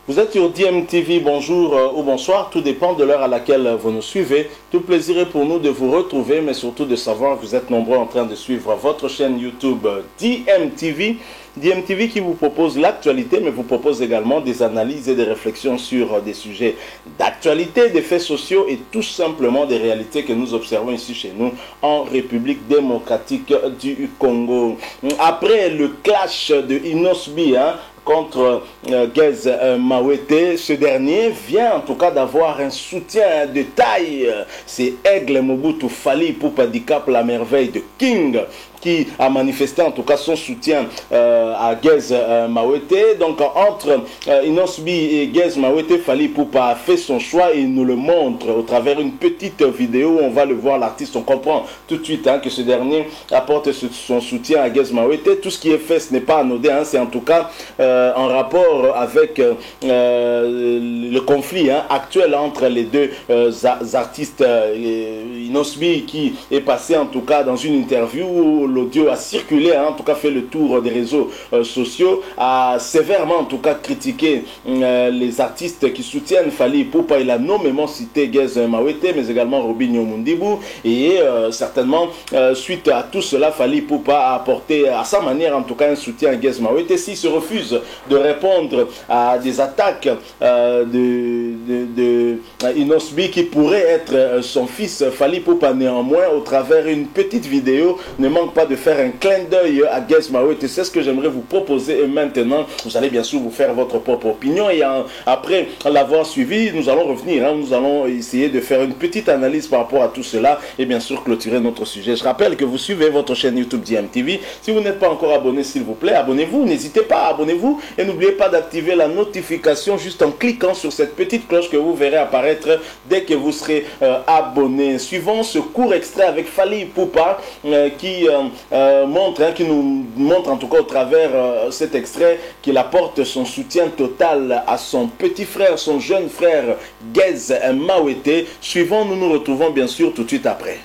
Vous êtes sur DMTV, bonjour ou bonsoir, tout dépend de l'heure à laquelle vous nous suivez. Tout plaisir est pour nous de vous retrouver, mais surtout de savoir que vous êtes nombreux en train de suivre votre chaîne YouTube DMTV. DMTV qui vous propose l'actualité, mais vous propose également des analyses et des réflexions sur des sujets d'actualité, des faits sociaux et tout simplement des réalités que nous observons ici chez nous en République démocratique du Congo. Après le clash de Inosbi, contre Gez Mawete, ce dernier vient en tout cas d'avoir un soutien de taille. C'est Aigle Mobutu Fally Ipupa Dicap, la merveille de King, qui a manifesté en tout cas son soutien à Gez Mawete. Donc entre Inosbi et Gez Mawete, Fally Ipupa a fait son choix et il nous le montre au travers une petite vidéo. On va le voir, l'artiste, on comprend tout de suite que ce dernier apporte son soutien à Gez Mawete. Tout ce qui est fait, ce n'est pas anodin, c'est en tout cas en rapport avec le conflit actuel entre les deux artistes. Inosbi qui est passé en tout cas dans une interview où l'audio a circulé, en tout cas fait le tour des réseaux sociaux, a sévèrement en tout cas critiqué les artistes qui soutiennent Fally Ipupa. Il a nommément cité Gez Mawete, mais également Robinho Mundimbu, et certainement suite à tout cela, Fally Ipupa a apporté à sa manière en tout cas un soutien à Gez Mawete. S'il se refuse de répondre à des attaques de Inosbi qui pourrait être son fils, Fally Ipupa néanmoins, au travers d'une petite vidéo, ne manque pas de faire un clin d'œil à Gez Mawete. C'est ce que j'aimerais vous proposer, et maintenant vous allez bien sûr vous faire votre propre opinion, et après l'avoir suivi, nous allons revenir, nous allons essayer de faire une petite analyse par rapport à tout cela et bien sûr clôturer notre sujet. Je rappelle que vous suivez votre chaîne YouTube DMTV. Si vous n'êtes pas encore abonné, s'il vous plaît, abonnez-vous, n'hésitez pas, abonnez-vous, et n'oubliez pas d'activer la notification juste en cliquant sur cette petite cloche que vous verrez apparaître dès que vous serez abonné. Suivons ce court extrait avec Fally Ipupa qui qui nous montre en tout cas au travers cet extrait qu'il apporte son soutien total à son petit frère, son jeune frère Gez Mawete. Suivons, nous nous retrouvons bien sûr tout de suite après.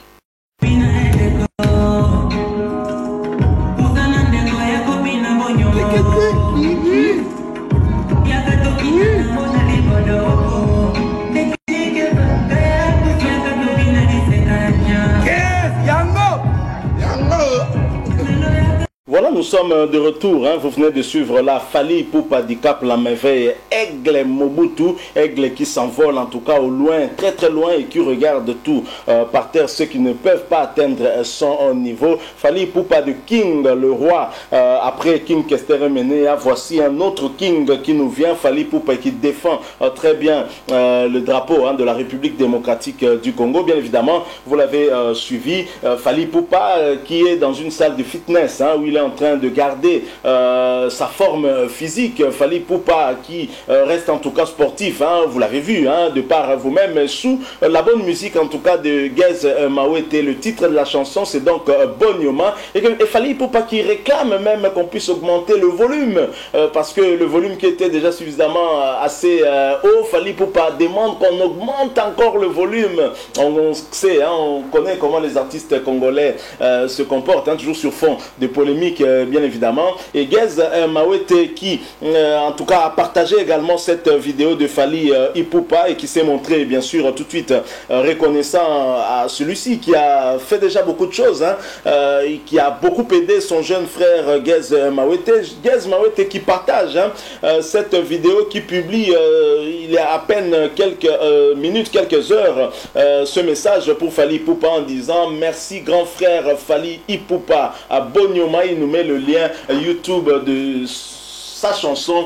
Voilà, nous sommes de retour. Vous venez de suivre la Fally Ipupa Dicap, la merveille Aigle Mobutu, Aigle qui s'envole en tout cas au loin, très très loin, et qui regarde tout par terre, ceux qui ne peuvent pas atteindre son niveau. Fally Ipupa de King, le roi, après King Kester Menea, voici un autre King qui nous vient, Fally Ipupa, qui défend très bien le drapeau de la République démocratique du Congo. Bien évidemment, vous l'avez suivi, Fally Ipupa qui est dans une salle de fitness, où il est en train de garder sa forme physique. Fally Ipupa qui reste en tout cas sportif, vous l'avez vu, de par vous-même, sous la bonne musique en tout cas de Gez Mawete. Le titre de la chanson c'est donc Bonyoma, et Fally Ipupa qui réclame même qu'on puisse augmenter le volume, parce que le volume qui était déjà suffisamment assez haut, Fally Ipupa demande qu'on augmente encore le volume. On sait, on connaît comment les artistes congolais se comportent, toujours sur fond de polémique bien évidemment. Et Gez Mawete qui en tout cas a partagé également cette vidéo de Fally Ipupa et qui s'est montré bien sûr tout de suite reconnaissant à celui-ci qui a fait déjà beaucoup de choses, et qui a beaucoup aidé son jeune frère Gez Mawete. Gez Mawete qui partage cette vidéo, qui publie il y a à peine quelques minutes, quelques heures, ce message pour Fally Ipupa en disant: merci grand frère Fally Ipupa à Bonyoma. Il nous met le lien YouTube de sa chanson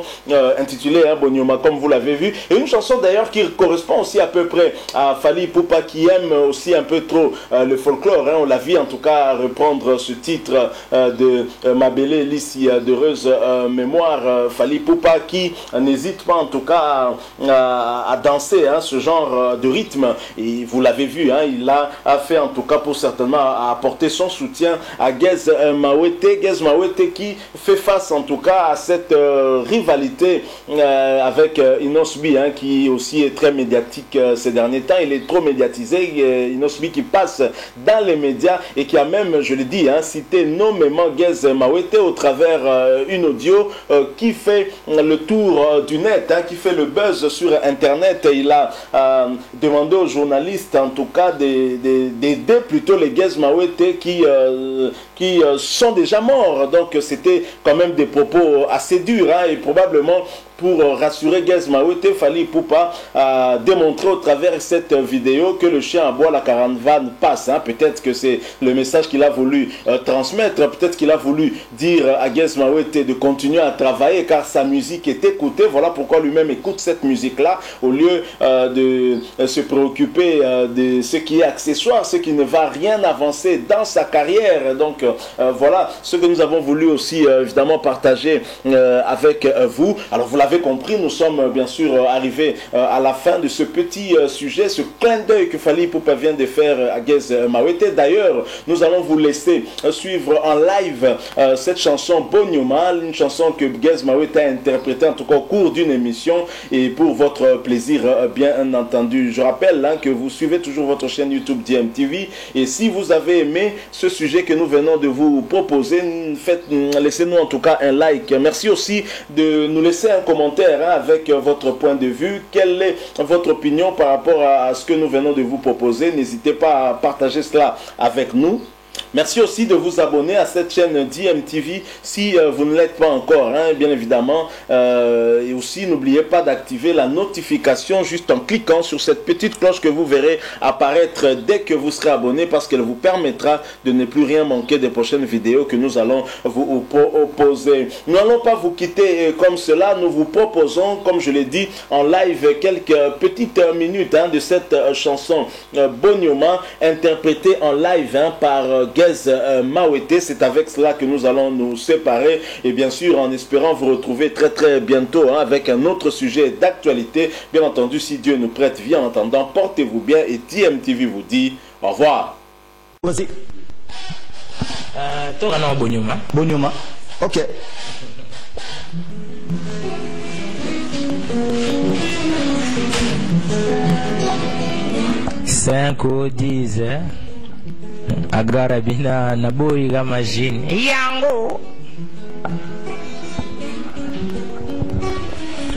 intitulée Bonyoma, comme vous l'avez vu, et une chanson d'ailleurs qui correspond aussi à peu près à Fally Ipupa, qui aime aussi un peu trop le folklore. On l'a vu en tout cas reprendre ce titre de Mabele Lissi d'heureuse mémoire. Fally Ipupa qui n'hésite pas en tout cas à danser ce genre de rythme, et vous l'avez vu, il a fait en tout cas pour certainement apporter son soutien à Gez Mawete. Gez Mawete qui fait face en tout cas à cette rivalité avec Inosbi, hein, qui aussi est très médiatique ces derniers temps. Il est trop médiatisé. Inosbi qui passe dans les médias et qui a même, je l'ai dit, hein, cité nommément Gez Mawete au travers une audio qui fait le tour du net, hein, qui fait le buzz sur Internet. Il a demandé aux journalistes, en tout cas, d'aider plutôt les Gez Mawete qui sont déjà morts. Donc c'était quand même des propos assez durs, hein, et probablement pour rassurer Gez Mawete, Fally Ipupa a démontré au travers cette vidéo que le chien aboie, la caravane passe. Hein. Peut-être que c'est le message qu'il a voulu transmettre, peut-être qu'il a voulu dire à Gez Mawete de continuer à travailler car sa musique est écoutée. Voilà pourquoi lui-même écoute cette musique-là au lieu de se préoccuper de ce qui est accessoire, ce qui ne va rien avancer dans sa carrière. Donc voilà ce que nous avons voulu aussi évidemment partager avec vous. Alors vous l'avez compris, nous sommes bien sûr arrivés à la fin de ce petit sujet, ce clin d'œil que Fally Ipupa vient de faire à Gez Mawete. D'ailleurs, nous allons vous laisser suivre en live cette chanson Bonyoma, une chanson que Gez Mawete a interprétée en tout cas au cours d'une émission et pour votre plaisir bien entendu. Je rappelle hein, que vous suivez toujours votre chaîne YouTube DMTV et si vous avez aimé ce sujet que nous venons de vous proposer, laissez-nous en tout cas un like. Merci aussi de nous laisser un commentaire hein, avec votre point de vue. Quelle est votre opinion par rapport à ce que nous venons de vous proposer? N'hésitez pas à partager cela avec nous. Merci aussi de vous abonner à cette chaîne DMTV si vous ne l'êtes pas encore, hein, bien évidemment. Et aussi, n'oubliez pas d'activer la notification juste en cliquant sur cette petite cloche que vous verrez apparaître dès que vous serez abonné parce qu'elle vous permettra de ne plus rien manquer des prochaines vidéos que nous allons vous proposer. Nous n'allons pas vous quitter comme cela. Nous vous proposons, comme je l'ai dit, en live quelques petites minutes hein, de cette chanson Bonyoma interprétée en live hein, par Gez Mawete. C'est avec cela que nous allons nous séparer et bien sûr en espérant vous retrouver très très bientôt hein, avec un autre sujet d'actualité. Bien entendu, si Dieu nous prête vie, en attendant, portez-vous bien et DMTV vous dit au revoir. Vas-y. Bonyoma. Bonyoma. Ok. Cinco diz agarabina na boy ga machine yango.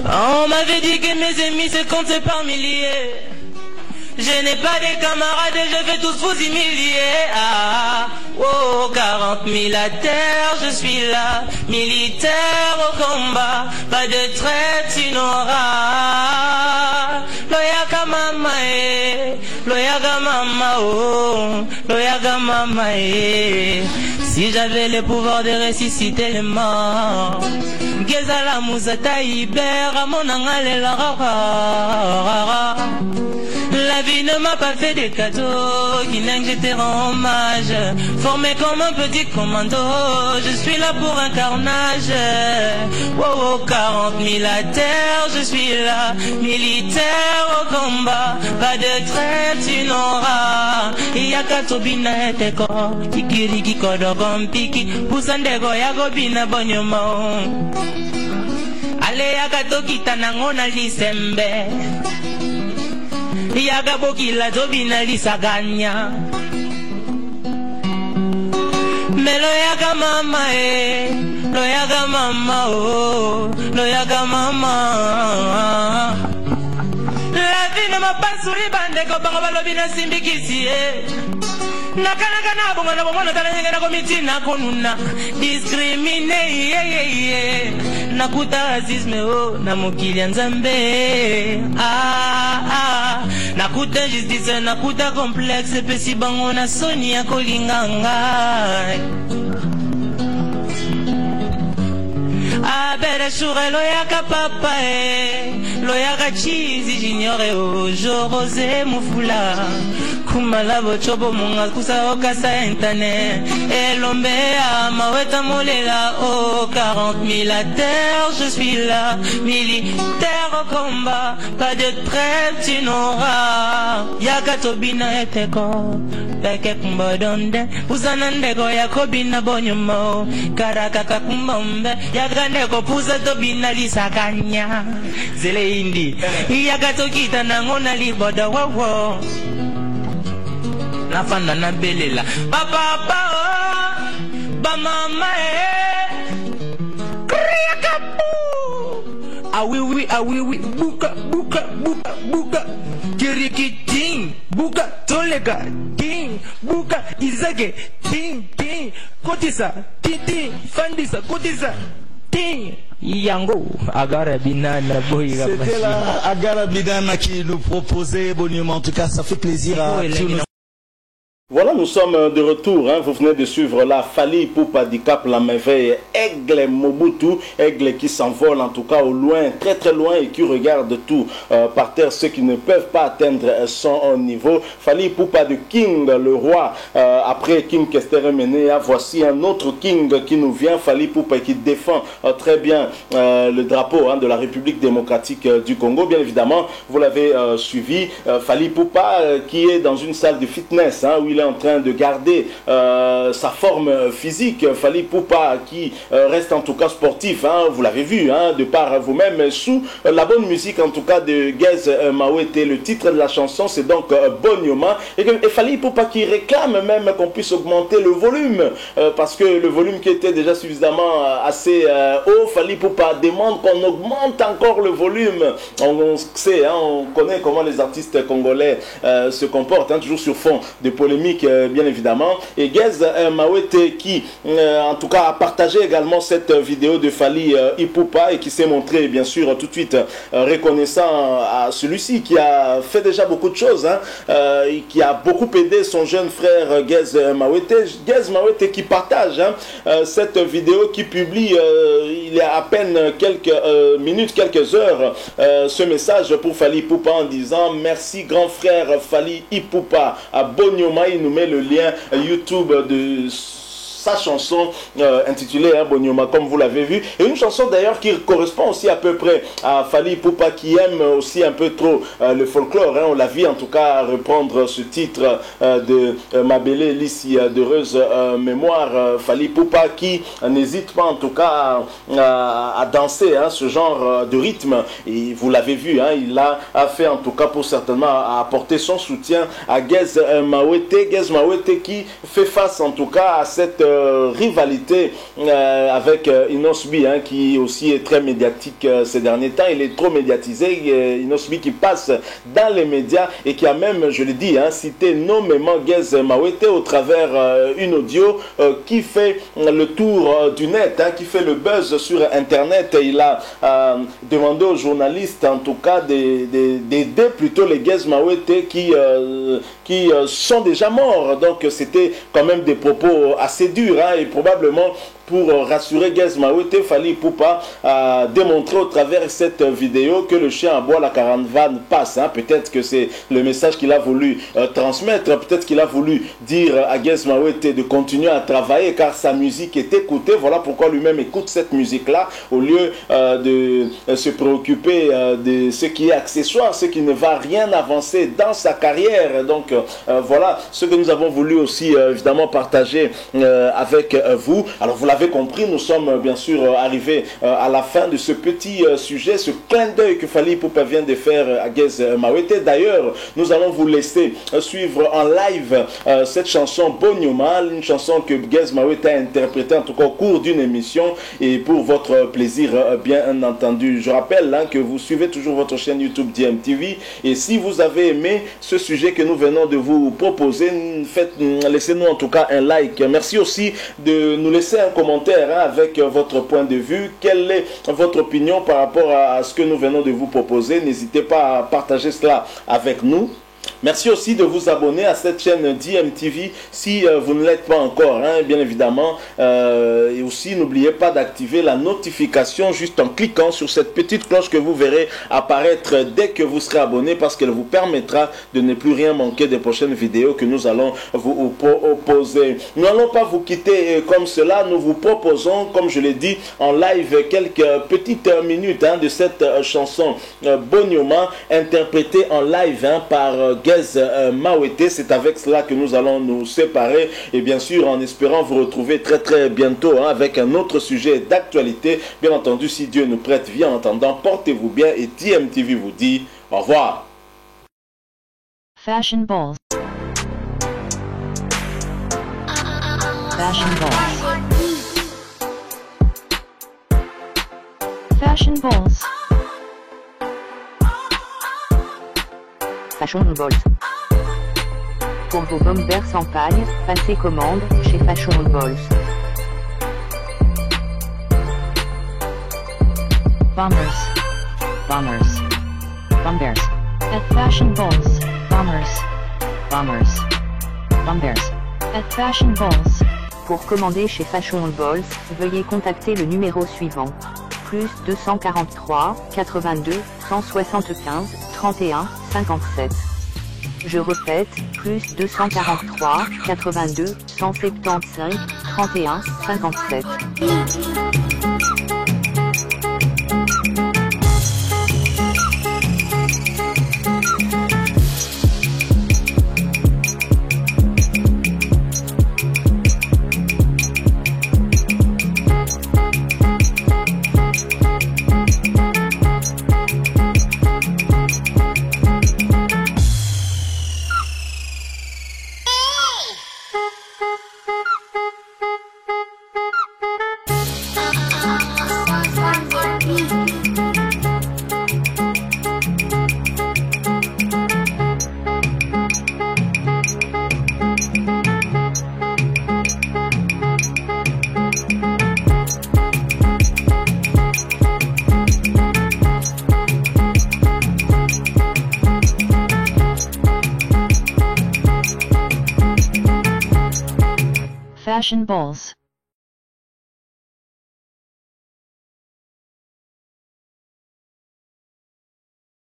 On m'avait dit que mes ennemis se comptaient par milliers. Je n'ai pas de camarades et je vais tous vous humilier. Ah, oh, 40 000 à terre, je suis là, militaire au combat, pas de traite, tu n'auras. Loyaka mama loyaka mama oh, loyaka mama Si j'avais le pouvoir de ressusciter les morts, Gezala Mousata Ibera Monangalela. La vie ne m'a pas fait des cadeaux, qui n'aime que je te rends hommage. Formé comme un petit commando, je suis là pour un carnage. Oh, oh, 40 000 à terre, je suis là, militaire au combat. Pas de traite, tu n'auras. Yaka tobina eteko, kikiriki kodogompiki, pusandego yagobina bonyoma. Ale yaka tokita nangona lisembe. Yaga bokila tobina lisaganya. Melo yaga mama lo yaga mama oh, lo yaga mama. La vie ne m'a pas souri bande ko bango balobi na simbikisi nakana na bongo na bongo na tala na komiti na konuna discriminé nakuta racisme oh na mokili nzambe nakuta justice nakuta complexe pesi bango na soni ya kolinganga. Abere shure loyaka papa loyaka chizi j'ignore oh, je rosé mufula kumala bochobo munga kusa okasa intane elombea maweta molela oh 40 000 à terre je suis là militaire au combat pas de trêve tu n'auras yakatobina eteko peke kumbodonde uzanandego yakobina bonyomo karakaka kumbombe yakandeko puza tobina lisakanya zele indi yakatokita nangona liboda wawo nafanda na belela papa ba mama ah oui buka kiriki ting buka tolega ting buka izage ting kotisa titi fandisa kotisa ting Yango Agara Binana boy. C'était la Agara Binana qui nous proposait bonnement. En tout cas, ça fait plaisir à tous nos... Voilà, nous sommes de retour. Hein. Vous venez de suivre la Fally Ipupa du Cap La Merveille, Aigle Mobutu, Aigle qui s'envole en tout cas au loin, très très loin et qui regarde tout par terre, ceux qui ne peuvent pas atteindre son niveau. Fally Ipupa de King, le roi. Après King Kester Menea, voici un autre King qui nous vient, Fally Ipupa, qui défend très bien le drapeau de la République démocratique du Congo. Bien évidemment, vous l'avez suivi. Fally Ipupa qui est dans une salle de fitness où il est en train de garder sa forme physique. Fally Ipupa qui reste en tout cas sportif, vous l'avez vu, de par vous-même, sous la bonne musique en tout cas de Gez Mawete. Le titre de la chanson c'est donc Bonyoma, et Fally Ipupa qui réclame même qu'on puisse augmenter le volume, parce que le volume qui était déjà suffisamment assez haut, Fally Ipupa demande qu'on augmente encore le volume. On sait, on connaît comment les artistes congolais se comportent, toujours sur fond de polémique bien évidemment. Et Gez Mawete qui en tout cas a partagé également cette vidéo de Fally Ipupa et qui s'est montré bien sûr tout de suite reconnaissant à celui-ci qui a fait déjà beaucoup de choses, et qui a beaucoup aidé son jeune frère Gez Mawete. Gez Mawete qui partage cette vidéo, qui publie il y a à peine quelques minutes, quelques heures, ce message pour Fally Ipupa en disant merci grand frère Fally Ipupa à Bonyoma. Il nous met le lien YouTube de sa chanson intitulée Bonyoma, comme vous l'avez vu, et une chanson d'ailleurs qui correspond aussi à peu près à Fally Ipupa qui aime aussi un peu trop le folklore, on l'a vu en tout cas reprendre ce titre de Mabele Lissi d'heureuse mémoire. Fally Ipupa qui n'hésite pas en tout cas à danser ce genre de rythme, et vous l'avez vu, il a fait en tout cas pour certainement apporter son soutien à Gez Mawete. Gez Mawete qui fait face en tout cas à cette rivalité avec Inosbi, qui aussi est très médiatique ces derniers temps. Il est trop médiatisé, Inosbi qui passe dans les médias et qui a même, je le dis, cité nommément Gez Mawete au travers une audio qui fait le tour du net, qui fait le buzz sur internet. Il a demandé aux journalistes en tout cas d'aider plutôt les Gez Mawete qui sont déjà morts. Donc c'était quand même des propos assez durs, et probablement pour rassurer Gez Mawete, Fally Ipupa a démontré au travers cette vidéo que le chien aboie, la caravane passe. Peut-être que c'est le message qu'il a voulu transmettre, peut-être qu'il a voulu dire à Gez Mawete de continuer à travailler car sa musique est écoutée. Voilà pourquoi lui-même écoute cette musique-là au lieu de se préoccuper de ce qui est accessoire, ce qui ne va rien avancer dans sa carrière. Donc voilà ce que nous avons voulu aussi évidemment partager avec vous. Alors vous l'avez compris, nous sommes bien sûr arrivés à la fin de ce petit sujet, ce clin d'œil que Fally Ipupa vient de faire à Gez Mawete. D'ailleurs, nous allons vous laisser suivre en live cette chanson Bonyoma, une chanson que Gez Mawete a interprétée en tout cas au cours d'une émission, et pour votre plaisir bien entendu. Je rappelle que vous suivez toujours votre chaîne YouTube DMTV, et si vous avez aimé ce sujet que nous venons de vous proposer, laissez-nous en tout cas un like. Merci aussi de nous laisser un commentaire avec votre point de vue. Quelle est votre opinion par rapport à ce que nous venons de vous proposer? N'hésitez pas à partager cela avec nous. Merci aussi de vous abonner à cette chaîne DMTV si vous ne l'êtes pas encore, hein, bien évidemment. Et aussi, n'oubliez pas d'activer la notification juste en cliquant sur cette petite cloche que vous verrez apparaître dès que vous serez abonné, parce qu'elle vous permettra de ne plus rien manquer des prochaines vidéos que nous allons vous proposer. Nous n'allons pas vous quitter comme cela. Nous vous proposons, comme je l'ai dit, en live quelques petites minutes de cette chanson Bonioma, interprétée en live par Gez Mawete. C'est avec cela que nous allons nous séparer, et bien sûr en espérant vous retrouver très bientôt avec un autre sujet d'actualité. Bien entendu, si Dieu nous prête vie. En attendant, portez-vous bien et DMTV vous dit au revoir. Fashion balls. Fashion balls. Fashion balls. Fashion balls. Pour vos bombers sans paille, passez commande chez Fashion balls. Bombers. Bombers. Bombers. At Fashion balls. Bombers. Bombers. Bombers. At Fashion balls. Pour commander chez Fashion balls, veuillez contacter le numéro suivant. Plus 243 82 175 31 57. Je répète, plus 243 82 175 31 57. Fashion balls.